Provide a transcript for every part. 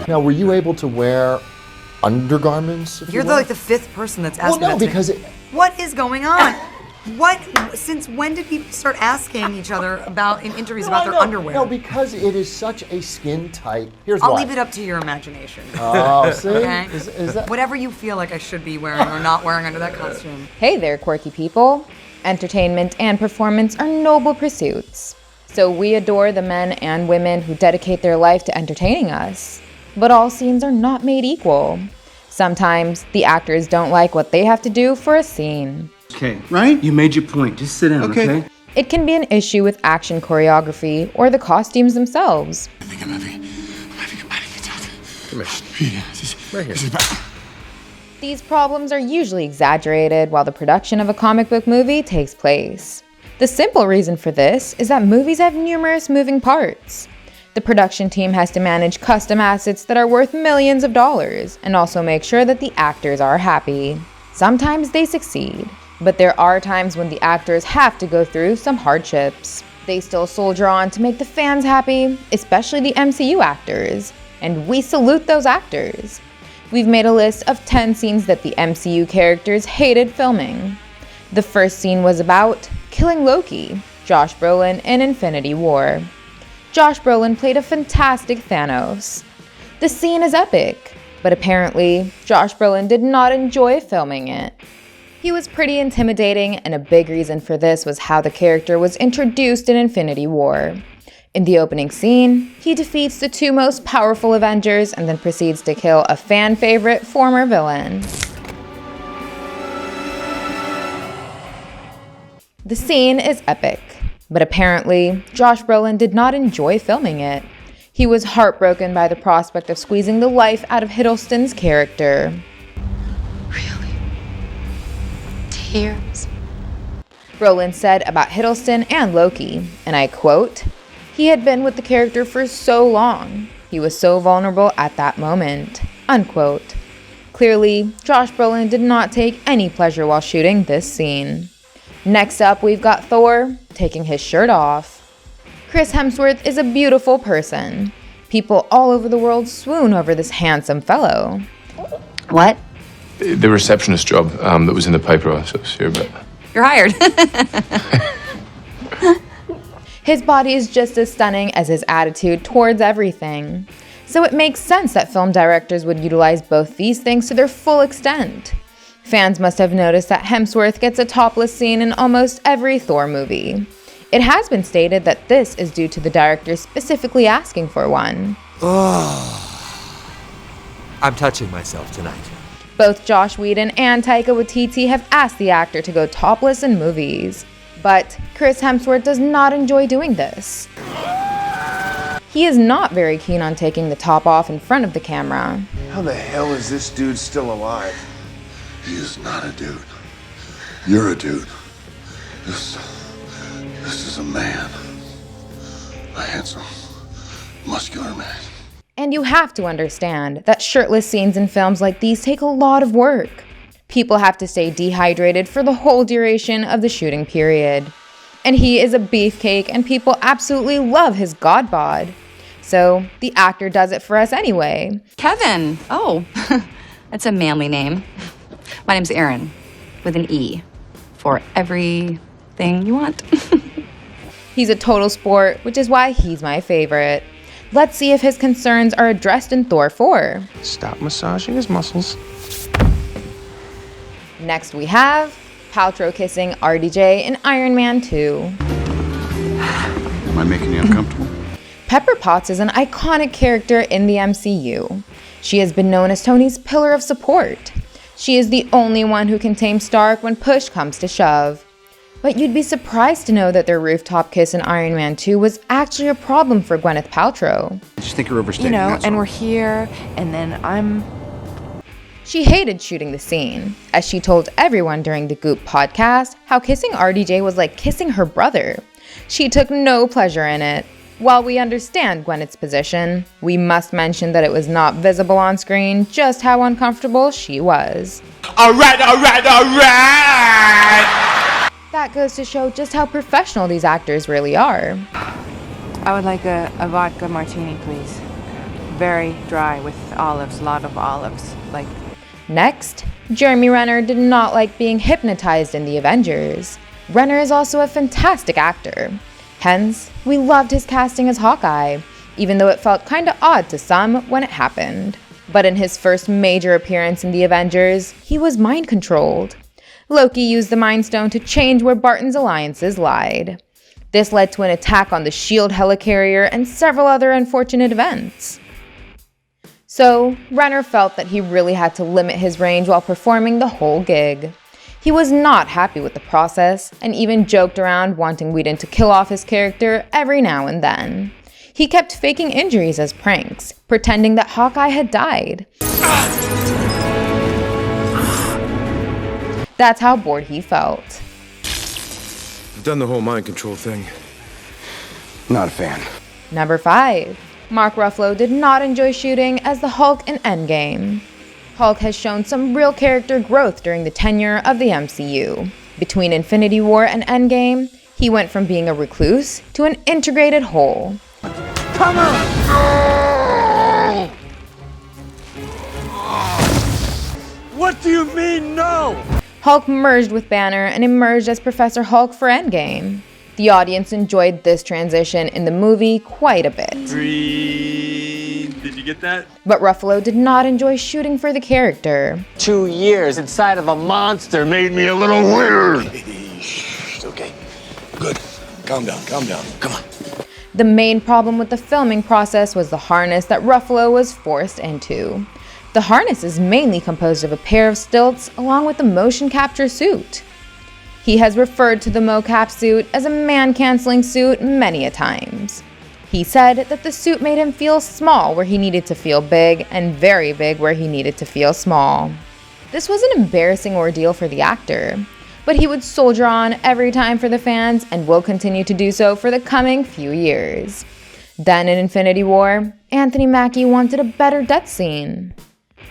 Now, were you able to wear undergarments? You're like the fifth person that's asking Well, no, that because What is going on? Since when did people start asking each other in interviews about their underwear? No, because it is such a skin tight. Here's I'll why. leave it up to your imagination. Oh, see? Okay? Is that... Whatever you feel like I should be wearing or not wearing under that costume. Hey there, quirky people. Entertainment and performance are noble pursuits. So we adore the men and women who dedicate their life to entertaining us. But all scenes are not made equal. Sometimes the actors don't like what they have to do for a scene. Okay, right? You made your point. Just sit down, okay? It can be an issue with action choreography or the costumes themselves. I think I might be Come here. Right here. These problems are usually exaggerated while the production of a comic book movie takes place. The simple reason for this is that movies have numerous moving parts. The production team has to manage custom assets that are worth millions of dollars and also make sure that the actors are happy. Sometimes they succeed, but there are times when the actors have to go through some hardships. They still soldier on to make the fans happy, especially the MCU actors, and we salute those actors. We've made a list of 10 scenes that the MCU characters hated filming. The first scene was about killing Loki, Josh Brolin, in Infinity War. Josh Brolin played a fantastic Thanos. The scene is epic, but apparently, Josh Brolin did not enjoy filming it. He was pretty intimidating, and a big reason for this was how the character was introduced in Infinity War. In the opening scene, he defeats the two most powerful Avengers and then proceeds to kill a fan favorite former villain. The scene is epic, but apparently, Josh Brolin did not enjoy filming it. He was heartbroken by the prospect of squeezing the life out of Hiddleston's character. Really? Tears? Brolin said about Hiddleston and Loki, and I quote, "He had been with the character for so long. He was so vulnerable at that moment," unquote. Clearly, Josh Brolin did not take any pleasure while shooting this scene. Next up, we've got Thor taking his shirt off. Chris Hemsworth is a beautiful person. People all over the world swoon over this handsome fellow. What? The receptionist job that was in the paper I was here about. You're hired. His body is just as stunning as his attitude towards everything. So it makes sense that film directors would utilize both these things to their full extent. Fans must have noticed that Hemsworth gets a topless scene in almost every Thor movie. It has been stated that this is due to the director specifically asking for one. I'm touching myself tonight. Both Joss Whedon and Taika Waititi have asked the actor to go topless in movies. But Chris Hemsworth does not enjoy doing this. He is not very keen on taking the top off in front of the camera. How the hell is this dude still alive? He is not a dude. You're a dude. This is a man. A handsome, muscular man. And you have to understand that shirtless scenes in films like these take a lot of work. People have to stay dehydrated for the whole duration of the shooting period. And he is a beefcake and people absolutely love his god bod. So the actor does it for us anyway. Kevin. Oh, that's a manly name. My name's Erin, with an E, for everything you want. He's a total sport, which is why he's my favorite. Let's see if his concerns are addressed in Thor 4. Stop massaging his muscles. Next we have Paltrow kissing RDJ in Iron Man 2. Am I making you uncomfortable? Pepper Potts is an iconic character in the MCU. She has been known as Tony's pillar of support. She is the only one who can tame Stark when push comes to shove. But you'd be surprised to know that their rooftop kiss in Iron Man 2 was actually a problem for Gwyneth Paltrow. I just think you're overstating. That's all. We're here, and then She hated shooting the scene, as she told everyone during the Goop podcast how kissing RDJ was like kissing her brother. She took no pleasure in it. While we understand Gwyneth's position, we must mention that it was not visible on screen just how uncomfortable she was. Alright! That goes to show just how professional these actors really are. I would like a vodka martini, please. very dry with olives, a lot of olives. Like, Next, Jeremy Renner did not like being hypnotized in the Avengers. Renner is also a fantastic actor. Hence, we loved his casting as Hawkeye, even though it felt kinda odd to some when it happened. But in his first major appearance in the Avengers, he was mind-controlled. Loki used the Mind Stone to change where Barton's alliances lied. This led to an attack on the S.H.I.E.L.D. helicarrier and several other unfortunate events. So, Renner felt that he really had to limit his range while performing the whole gig. He was not happy with the process, and even joked around wanting Whedon to kill off his character every now and then. He kept faking injuries as pranks, pretending that Hawkeye had died. That's how bored he felt. I've done the whole mind control thing. Not a fan. Number 5. Mark Ruffalo did not enjoy shooting as the Hulk in Endgame. Hulk has shown some real character growth during the tenure of the MCU. Between Infinity War and Endgame, he went from being a recluse to an integrated whole. Come on! What do you mean, no? Hulk merged with Banner and emerged as Professor Hulk for Endgame. The audience enjoyed this transition in the movie quite a bit. Breathe. Did you get that? But Ruffalo did not enjoy shooting for the character. 2 years inside of a monster made me a little weird. It's okay. Good. Calm down, come on. The main problem with the filming process was the harness that Ruffalo was forced into. The harness is mainly composed of a pair of stilts along with a motion capture suit. He has referred to the mocap suit as a man-canceling suit many a times. He said that the suit made him feel small where he needed to feel big and very big where he needed to feel small. This was an embarrassing ordeal for the actor, but he would soldier on every time for the fans and will continue to do so for the coming few years. Then in Infinity War, Anthony Mackie wanted a better death scene.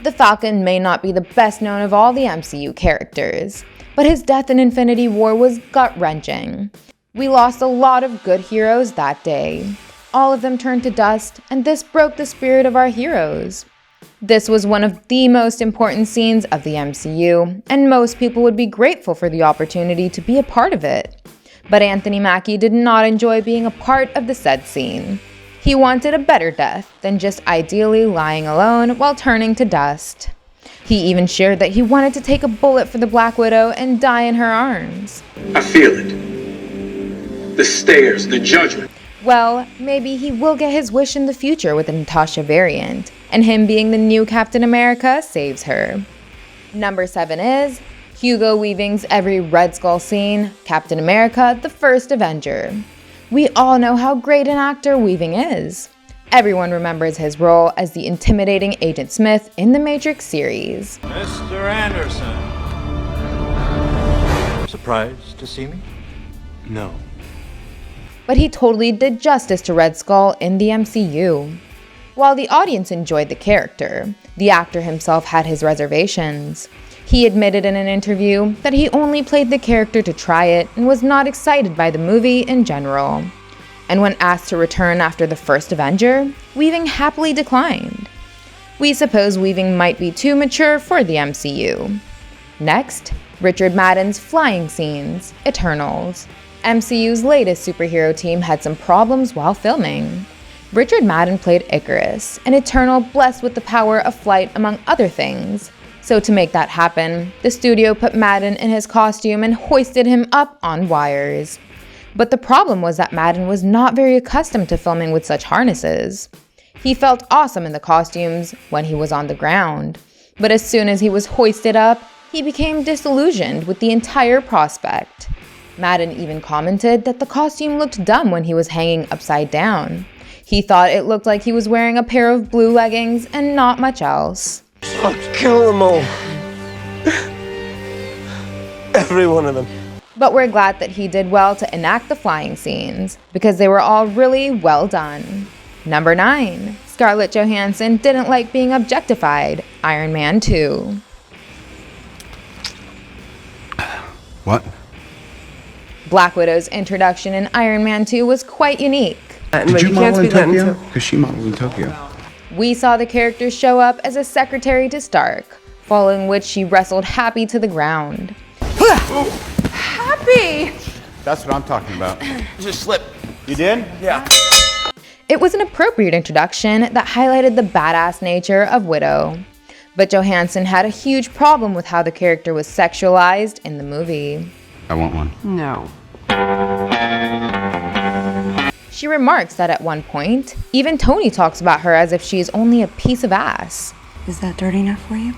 The Falcon may not be the best known of all the MCU characters, but his death in Infinity War was gut-wrenching. We lost a lot of good heroes that day. All of them turned to dust, and this broke the spirit of our heroes. This was one of the most important scenes of the MCU, and most people would be grateful for the opportunity to be a part of it. But Anthony Mackie did not enjoy being a part of the said scene. He wanted a better death than just ideally lying alone while turning to dust. He even shared that he wanted to take a bullet for the Black Widow and die in her arms. I feel it. The stares, the judgment. Well, maybe he will get his wish in the future with a Natasha variant, and him being the new Captain America saves her. Number 7 is Hugo Weaving's every Red Skull scene, Captain America, the First Avenger. We all know how great an actor Weaving is. Everyone remembers his role as the intimidating Agent Smith in the Matrix series. Mr. Anderson. Surprised to see me? No. But he totally did justice to Red Skull in the MCU. While the audience enjoyed the character, the actor himself had his reservations. He admitted in an interview that he only played the character to try it and was not excited by the movie in general. And when asked to return after the first Avenger, Weaving happily declined. We suppose Weaving might be too mature for the MCU. Next, Richard Madden's flying scenes, Eternals. MCU's latest superhero team had some problems while filming. Richard Madden played Icarus, an Eternal blessed with the power of flight among other things. So to make that happen, the studio put Madden in his costume and hoisted him up on wires. But the problem was that Madden was not very accustomed to filming with such harnesses. He felt awesome in the costumes when he was on the ground, but as soon as he was hoisted up, he became disillusioned with the entire prospect. Madden even commented that the costume looked dumb when he was hanging upside down. He thought it looked like he was wearing a pair of blue leggings and not much else. I'll kill them all. Every one of them. But we're glad that he did well to enact the flying scenes, because they were all really well done. Number 9. Scarlett Johansson didn't like being objectified, Iron Man 2. What? Black Widow's introduction in Iron Man 2 was quite unique. Did you model in Tokyo? Because she modeled in Tokyo. We saw the character show up as a secretary to Stark, following which she wrestled Happy to the ground. Happy! That's what I'm talking about. Just slip. You did? Yeah. It was an appropriate introduction that highlighted the badass nature of Widow. But Johansson had a huge problem with how the character was sexualized in the movie. I want one. No. She remarks that at one point, even Tony talks about her as if she is only a piece of ass. Is that dirty enough for you?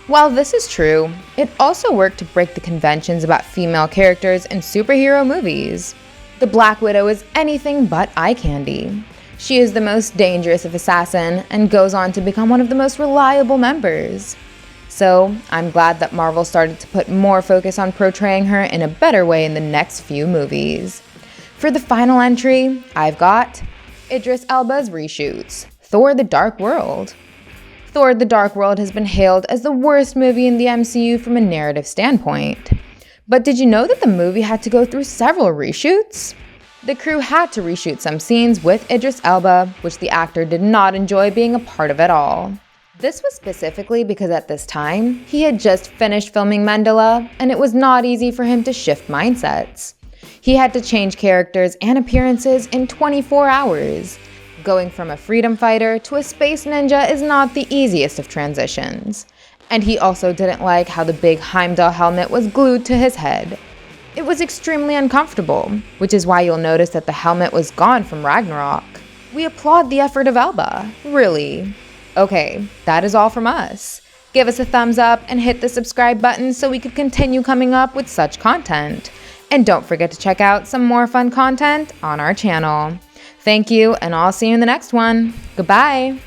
While this is true, it also worked to break the conventions about female characters in superhero movies. The Black Widow is anything but eye candy. She is the most dangerous of assassin and goes on to become one of the most reliable members. So, I'm glad that Marvel started to put more focus on portraying her in a better way in the next few movies. For the final entry, I've got Idris Elba's reshoots, Thor: The Dark World. Thor: The Dark World has been hailed as the worst movie in the MCU from a narrative standpoint. But did you know that the movie had to go through several reshoots? The crew had to reshoot some scenes with Idris Elba, which the actor did not enjoy being a part of at all. This was specifically because at this time, he had just finished filming Mandela, and it was not easy for him to shift mindsets. He had to change characters and appearances in 24 hours. Going from a freedom fighter to a space ninja is not the easiest of transitions. And he also didn't like how the big Heimdall helmet was glued to his head. It was extremely uncomfortable, which is why you'll notice that the helmet was gone from Ragnarok. We applaud the effort of Elba, really. Okay, that is all from us. Give us a thumbs up and hit the subscribe button so we could continue coming up with such content. And don't forget to check out some more fun content on our channel. Thank you, and I'll see you in the next one. Goodbye.